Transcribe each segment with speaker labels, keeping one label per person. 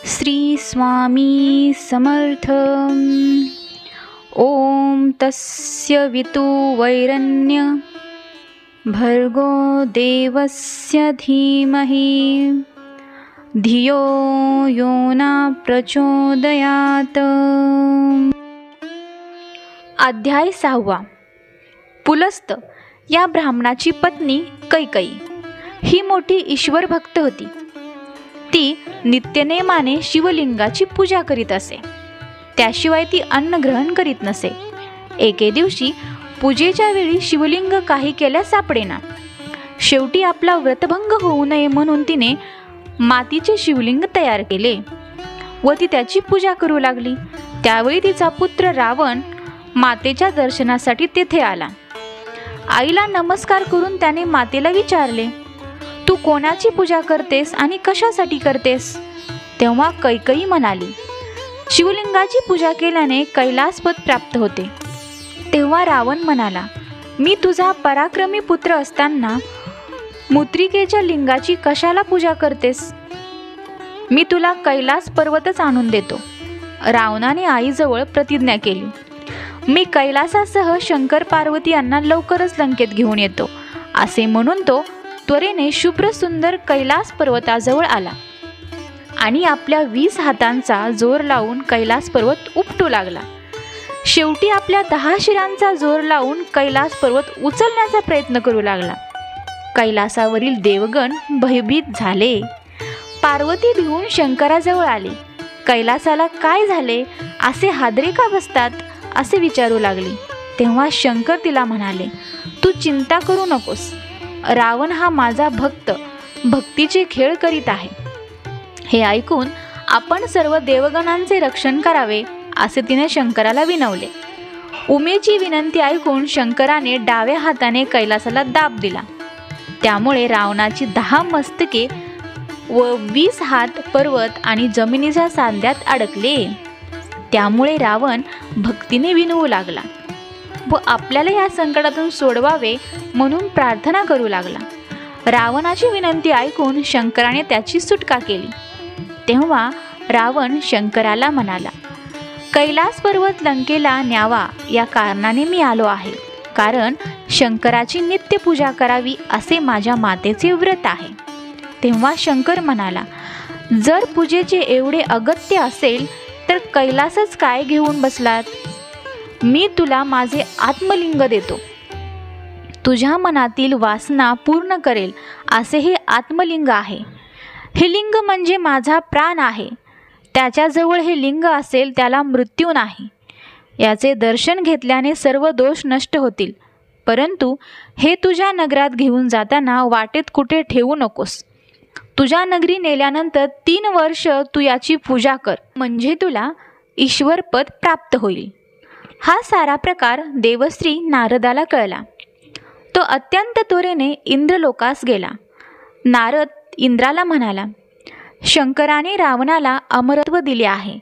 Speaker 1: श्री स्वामी समर्थ। ओम तस्य वितुवैरण्य भर्गो देवस्य धीमहि धियो यो न प्रचोदयात्। अध्याय 6। पुलस्त या ब्राह्मणाची पत्नी कैकई ही मोठी ईश्वर भक्त होती। ती नित्यनेमाने शिवलिंगाची पूजा करीत असे, त्याशिवाय ती अन्न ग्रहण करीत नसे। एके दिवशी पूजेच्या वेळी शिवलिंग काही केल्यास सापडेना। शेवटी आपला व्रतभंग होऊ नये म्हणून तिने मातीचे शिवलिंग तयार केले व ती त्याची पूजा करू लागली। त्यावेळी तिचा पुत्र रावण मातेच्या दर्शनासाठी तेथे आला। आईला नमस्कार करून त्याने मातेला विचारले, तू कोणाची पूजा करतेस आणि कशासाठी करतेस? तेव्हा कैकई म्हणाली, शिवलिंगाची पूजा केल्याने कैलासपद प्राप्त होते। तेव्हा रावण म्हणाला, मी तुझा पराक्रमी पुत्र असताना मुत्रिकेच्या लिंगाची कशाला पूजा करतेस? मी तुला कैलास पर्वतच आणून देतो। रावणाने आईजवळ प्रतिज्ञा केली, मी कैलासासह शंकर पार्वती यांना लवकरच लंकेत घेऊन येतो। असे म्हणून तो त्वरेने शुभ्र सुंदर कैलास पर्वताजवळ आला आणि आपल्या 20 हातांचा जोर लावून कैलास पर्वत उपटू लागला। शेवटी आपल्या 10 शिरांचा जोर लावून कैलास पर्वत उचलण्याचा प्रयत्न करू लागला। कैलासावरील देवगण भयभीत झाले। पार्वती भिवून शंकराजवळ आले। कैलासाला काय झाले, असे हादरे का बसतात असे विचारू लागली। तेव्हा शंकर तिला म्हणाले, तू चिंता करू नकोस, रावण हा माझा भक्त भक्तीचे खेळ करीत आहे। हे ऐकून आपण सर्व देवगणांचे रक्षण करावे असे तिने शंकराला विनवले। उमेची विनंती ऐकून शंकराने डाव्या हाताने कैलासाला दाब दिला। त्यामुळे रावणाची 10 मस्तके व 20 हात पर्वत आणि जमिनीच्या सांध्यात अडकले। त्यामुळे रावण भक्तीने विनवू लागला व आपल्याला या संकटातून सोडवावे म्हणून प्रार्थना करू लागला। रावणाची विनंती ऐकून शंकराने त्याची सुटका केली। तेव्हा रावण शंकराला म्हणाला, कैलास पर्वत लंकेला न्यावा या कारणाने मी आलो आहे, कारण शंकराची नित्य पूजा करावी असे माझ्या मातेचे व्रत आहे। तेव्हा शंकर म्हणाला, जर पूजेचे एवढे अगत्य असेल तर कैलासच काय घेऊन बसलात? मी तुला माझे आत्मलिंग देतो। तुझ्या मनातील वासना पूर्ण करेल असे हे आत्मलिंग आहे। हे लिंग म्हणजे माझा प्राण आहे। त्याच्याजवळ हे लिंग असेल त्याला मृत्यू नाही। याचे दर्शन घेतल्याने सर्व दोष नष्ट होतील। परंतु हे तुझ्या नगरात घेऊन जाताना वाटेत कुठे ठेवू नकोस। तुझ्या नगरी नेल्यानंतर 3 वर्ष तू याची पूजा कर, म्हणजे तुला ईश्वरपद प्राप्त होईल। हा सारा प्रकार देवश्री नारदाला कळला। तो अत्यंत त्वरेने इंद्रलोकास गेला। नारद इंद्राला म्हणाला, शंकराने रावणाला अमरत्व दिले आहे।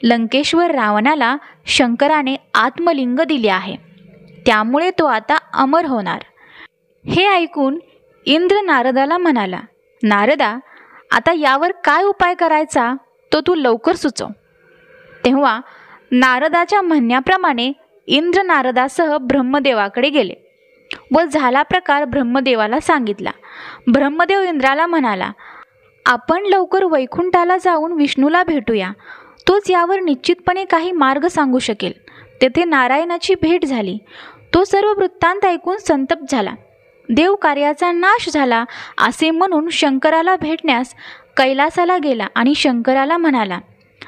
Speaker 1: लंकेश्वर रावणाला शंकराने आत्मलिंग दिले आहे, त्यामुळे तो आता अमर होणार। हे ऐकून इंद्र नारदाला म्हणाला, नारदा, आता यावर काय उपाय करायचा तो तू लवकर सुचव। तेव्हा नारदाच्या म्हणण्याप्रमाणे इंद्र नारदासह ब्रह्मदेवाकडे गेले व झाला प्रकार ब्रह्मदेवाला सांगितला। ब्रह्मदेव इंद्राला म्हणाला, आपण लवकर वैकुंठाला जाऊन विष्णूला भेटूया, तोच यावर निश्चितपणे काही मार्ग सांगू शकेल। तेथे नारायणाची भेट झाली। तो सर्व वृत्तांत ऐकून संतप्त झाला। देव कार्याचा नाश झाला असे म्हणून शंकराला भेटण्यास कैलासाला गेला आणि शंकराला म्हणाला,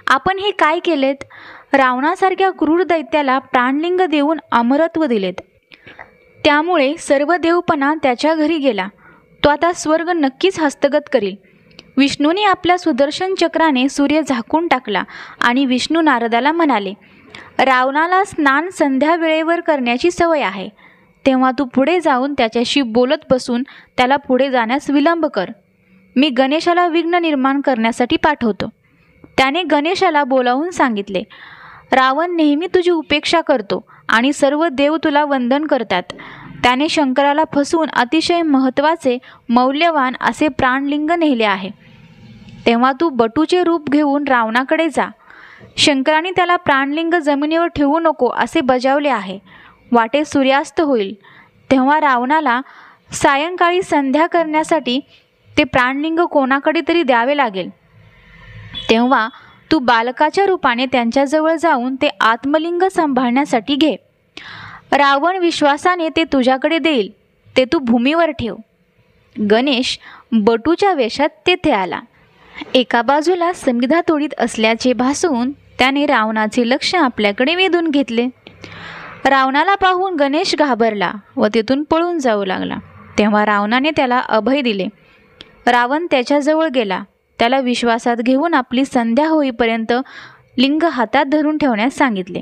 Speaker 1: आपण हे काय केलेत? रावणासारख्या क्रूर दैत्याला प्राणलिंग देऊन अमरत्व दिलेत। त्यामुळे सर्व देवपणा त्याच्या घरी गेला। तो आता स्वर्ग नक्कीच हस्तगत करील। विष्णूने आपल्या सुदर्शन चक्राने सूर्य झाकून टाकला आणि विष्णू नारदाला म्हणाले, रावणाला स्नान संध्या वेळेवर करण्याची सवय आहे। तेव्हा तू पुढे जाऊन त्याच्याशी बोलत बसून त्याला पुढे जाण्यास विलंब कर। मी गणेशाला विघ्न निर्माण करण्यासाठी पाठवतो। त्याने गणेशाला बोलावून सांगितले, रावण नेहमी तुझी उपेक्षा करतो आणि सर्व देव तुला वंदन करतात। त्याने शंकराला फसवून अतिशय महत्त्वाचे मौल्यवान असे प्राणलिंग नेले आहे। तेव्हा तू बटूचे रूप घेऊन रावणाकडे जा. शंकराने त्याला प्राणलिंग जमिनीवर ठेवू नको असे बजावले आहे. वाटे सूर्यास्त होईल तेव्हा रावणाला सायंकाळी संध्या करण्यासाठी ते प्राणलिंग कोणाकडे तरी द्यावे लागेल. तेव्हा तू बालकाच्या रूपाने त्यांच्याजवळ जाऊन ते आत्मलिंग सांभाळण्यासाठी घे. रावण विश्वासाने ते तुझ्याकडे देईल, ते तू भूमीवर ठेव. गणेश बटूच्या वेशात तेथे आला. एका बाजूला समिधा तोडीत असल्याचे भासून त्याने रावणाचे लक्ष आपल्याकडे वेधून घेतले. रावणाला पाहून गणेश घाबरला व तेथून पळून जाऊ लागला. तेव्हा रावणाने त्याला अभय दिले. रावण त्याच्याजवळ गेला. त्याला विश्वासात घेऊन आपली संध्या होईपर्यंत लिंग हातात धरून ठेवण्यास सांगितले.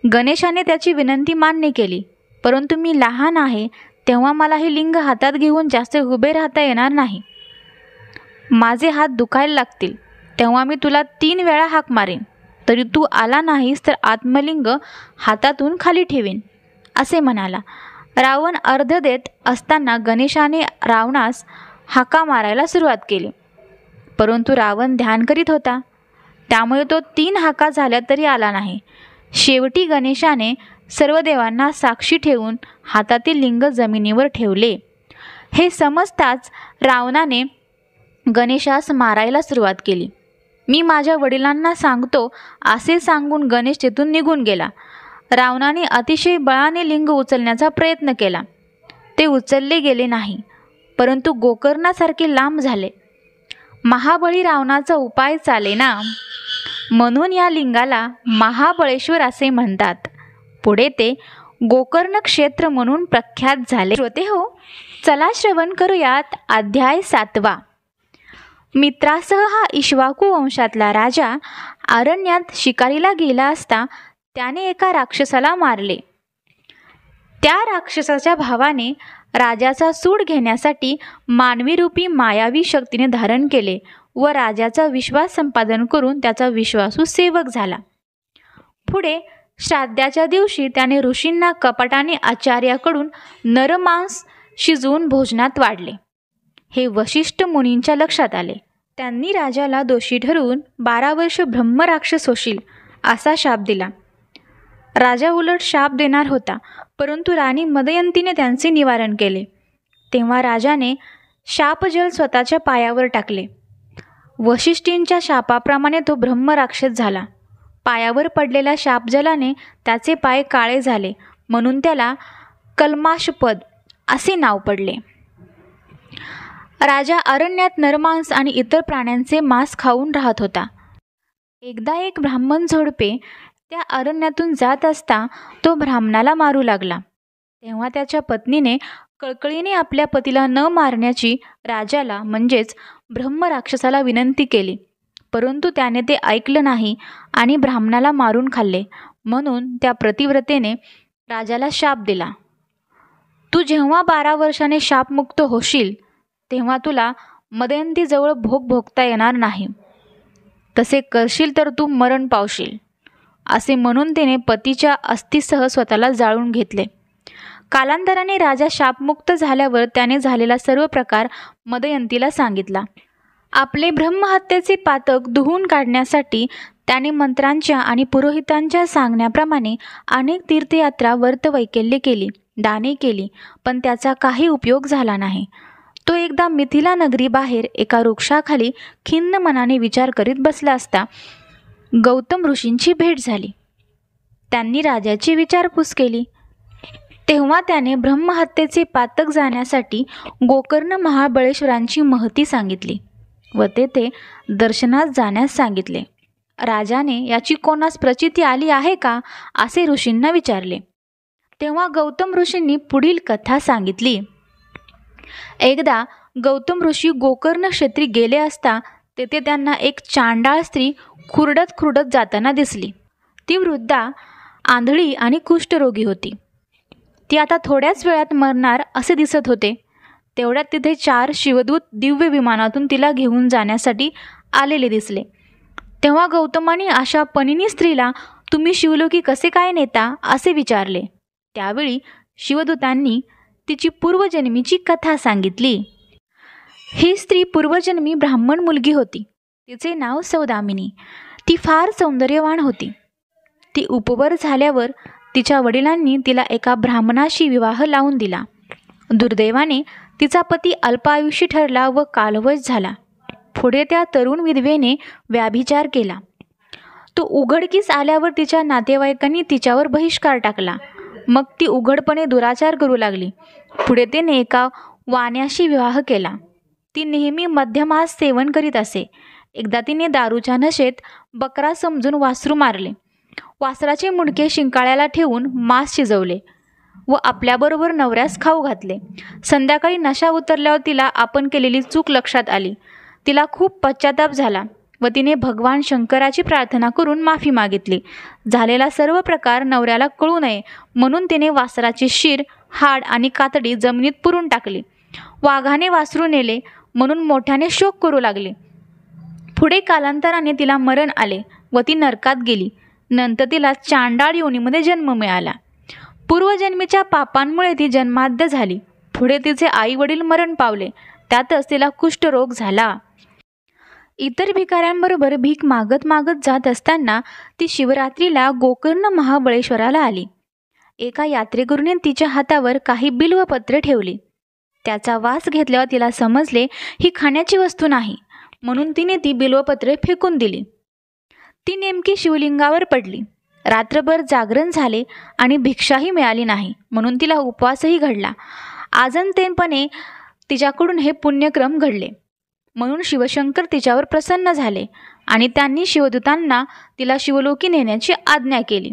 Speaker 1: गणेशाने त्याची विनंती मान्य केली. परंतु मी लहान आहे तेव्हा मला हे लिंग हातात घेऊन जास्त उभे राहता येणार नाही. माझे हात दुखायला लागतील. तेव्हा मी तुला 3 वेळा हाक मारेन. तरी तू आला नाहीस तर आत्मलिंग हातातून खाली ठेवीन असे म्हणाला. रावण अर्ध देत असताना गणेशाने रावणास हाका मारायला सुरुवात केली. परंतु रावण ध्यान करीत होता, त्यामुळे तो 3 हाका झाल्या तरी आला नाही. शेवटी गणेशाने सर्व देवांना साक्षी ठेवून हातातील लिंग जमिनीवर ठेवले. हे समजताच रावणाने गणेशास मारायला सुरुवात केली. मी माझ्या वडिलांना सांगतो असे सांगून गणेश तेथून निघून गेला. रावणाने अतिशय बळाने लिंग उचलण्याचा प्रयत्न केला. ते उचलले गेले नाही, परंतु गोकर्णासारखे लांब झाले. महाबळी रावणाचा उपाय चालेना, म्हणून या लिंगाला महाबळेश्वर असे म्हणतात. पुढे ते गोकर्ण क्षेत्र म्हणून प्रख्यात झाले. श्रोते हो, चला श्रवण करूयात अध्याय 7. मित्रासह हा इक्ष्वाकू वंशातला राजा अरण्यात शिकारीला गेला असता त्याने एका राक्षसाला मारले. त्या राक्षसाच्या भावाने राजाचा सूड घेण्यासाठी मानवी रूपी मायावी शक्तीने धारण केले व राजाचा विश्वास संपादन करून त्याचा विश्वासू सेवक झाला. पुढे श्राद्धाच्या दिवशी त्याने ऋषींना कपटाने आचार्याकडून नरमांस शिजवून भोजनात वाढले. हे वशिष्ठ मुनींच्या लक्षात आले. त्यांनी राजाला दोषी ठरवून 12 वर्ष ब्रह्मराक्षस होशील असा शाप दिला. राजा उलट शाप देणार होता, परंतु राणी मदयंतीने त्यांचे निवारण केले. तेव्हा राजाने शापजल स्वतःच्या पायावर टाकले. वशिष्ठींच्या शापाप्रमाणे तो ब्रह्मराक्षस झाला. पायावर पडलेल्या शापजलाने त्याचे पाय काळे झाले, म्हणून त्याला कल्माशपद असे नाव पडले. राजा अरण्यात नरमांस आणि इतर प्राण्यांचे मांस खाऊन राहत होता. एकदा एक ब्राह्मण झोडपे त्या अरण्यातून जात असता तो ब्राह्मणाला मारू लागला. तेव्हा त्याच्या पत्नीने कळकळीने आपल्या पतीला न मारण्याची राजाला म्हणजेच ब्रह्मराक्षसाला विनंती केली. परंतु त्याने ते ऐकलं नाही आणि ब्राह्मणाला मारून खाल्ले. म्हणून त्या प्रतिव्रतेने राजाला शाप दिला. तू जेव्हा 12 वर्षाने शापमुक्त होशील तेव्हा तुला मदयंतीजवळ भोग भोगता येणार नाही. तसे करशील तर तू मरण पावशील असे म्हणून तिने पतीच्या अस्थिसह स्वतःला जाळून घेतले. कालांतराने राजा शापमुक्त झाल्यावर त्याने झालेला सर्व प्रकार मदयंतीला सांगितला. आपले ब्रह्महत्येचे पातक धुवून काढण्यासाठी त्याने मंत्रांच्या आणि पुरोहितांच्या सांगण्याप्रमाणे अनेक तीर्थयात्रा व्रतवैकल्ये केली, दाने केली, पण त्याचा काही उपयोग झाला नाही. तो एकदा मिथिला नगरीबाहेर एका वृक्षाखाली खिन्न मनाने विचार करीत बसला असता गौतम ऋषींची भेट झाली. त्यांनी राजाची विचारपूस केली. तेव्हा त्याने ब्रह्महत्येचे पातक जाण्यासाठी गोकर्ण महाबळेश्वरांची महती सांगितली व तेथे दर्शनास जाण्यास सांगितले. राजाने याची कोणास प्रचिती आली आहे का असे ऋषींना विचारले. तेव्हा गौतम ऋषींनी पुढील कथा सांगितली. एकदा गौतम ऋषी गोकर्ण क्षेत्री गेले असता तेथे त्यांना एक चांडाळ स्त्री खुरडत जाताना दिसली. ती वृद्धा आंधळी आणि कुष्ठरोगी होती. ती आता थोड्याच वेळात मरणार असे दिसत होते. तेवढ्यात तिथे 4 शिवदूत दिव्य विमानातून तिला घेऊन जाण्यासाठी आलेले दिसले. तेव्हा गौतमाने अशा पनिनी स्त्रीला तुम्ही शिवलोकी कसे काय नेता असे विचारले. त्यावेळी शिवदूतांनी तिची पूर्वजन्मीची कथा सांगितली. ही स्त्री पूर्वजन्मी ब्राह्मण मुलगी होती. तिचे नाव सौदामिनी. ती फार सौंदर्यवान होती. ती उपवर झाल्यावर तिच्या वडिलांनी तिला एका ब्राह्मणाशी विवाह लावून दिला. दुर्दैवाने तिचा पती अल्पायुषी ठरला व कालवश झाला. पुढे त्या तरुण विधवेने व्याभिचार केला. तो उघडकीस आल्यावर तिच्या नातेवाईकांनी तिच्यावर बहिष्कार टाकला. मग ती उघडपणे दुराचार करू लागली. पुढे तिने एका वाण्याशी विवाह केला. ती नेहमी मध्यमास सेवन करीत असे. एकदा तिने दारूच्या नशेत बकरा समजून वासरू मारले. वासराचे मुंडके शिंकाळ्याला ठेवून मांस शिजवले व आपल्याबरोबर नवऱ्यास खाऊ घातले. संध्याकाळी नशा उतरल्यावर तिला आपण केलेली चूक लक्षात आली. तिला खूप पश्चाताप झाला व तिने भगवान शंकराची प्रार्थना करून माफी मागितली. झालेला सर्व प्रकार नवऱ्याला कळू नये म्हणून तिने वासराची शीर, हाड आणि कातडी जमिनीत पुरून टाकली. वाघाने वासरू नेले म्हणून मोठ्याने शोक करू लागले. पुढे कालांतराने तिला मरण आले व ती नरकात गेली. नंतर तिला चांडाळ योनीमध्ये जन्म मिळाला. पूर्वजन्मीच्या पापांमुळे ती जन्माद्य झाली. पुढे तिचे आई वडील मरण पावले. त्यातच तिला कुष्ठरोग झाला. इतर भिकाऱ्यांबरोबर भीक मागत मागत जात असताना ती शिवरात्रीला गोकर्ण महाबळेश्वराला आली. एका यात्रेकरूने तिच्या हातावर काही बिल्वपत्रे ठेवली. त्याचा वास घेतल्यावर तिला समजले ही खाण्याची वस्तू नाही, म्हणून तिने ती बिल्वपत्रे फेकून दिली. ती नेमकी शिवलिंगावर पडली. रात्रभर जागरण झाले आणि भिक्षाही मिळाली नाही, म्हणून तिला उपवासही घडला. आजंतेपणे तिच्याकडून हे पुण्यक्रम घडले. म्हणून शिवशंकर तिच्यावर प्रसन्न झाले आणि त्यांनी शिवदूतांना तिला शिवलोकी नेण्याची आज्ञा केली.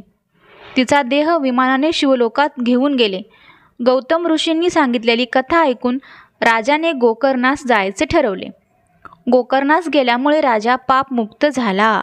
Speaker 1: तिचा देह विमानाने शिवलोकात घेऊन गेले. गौतम ऋषींनी सांगितलेली कथा ऐकून राजाने गोकर्णास जायचे ठरवले. गोकर्णास गेल्यामुळे राजा पापमुक्त झाला.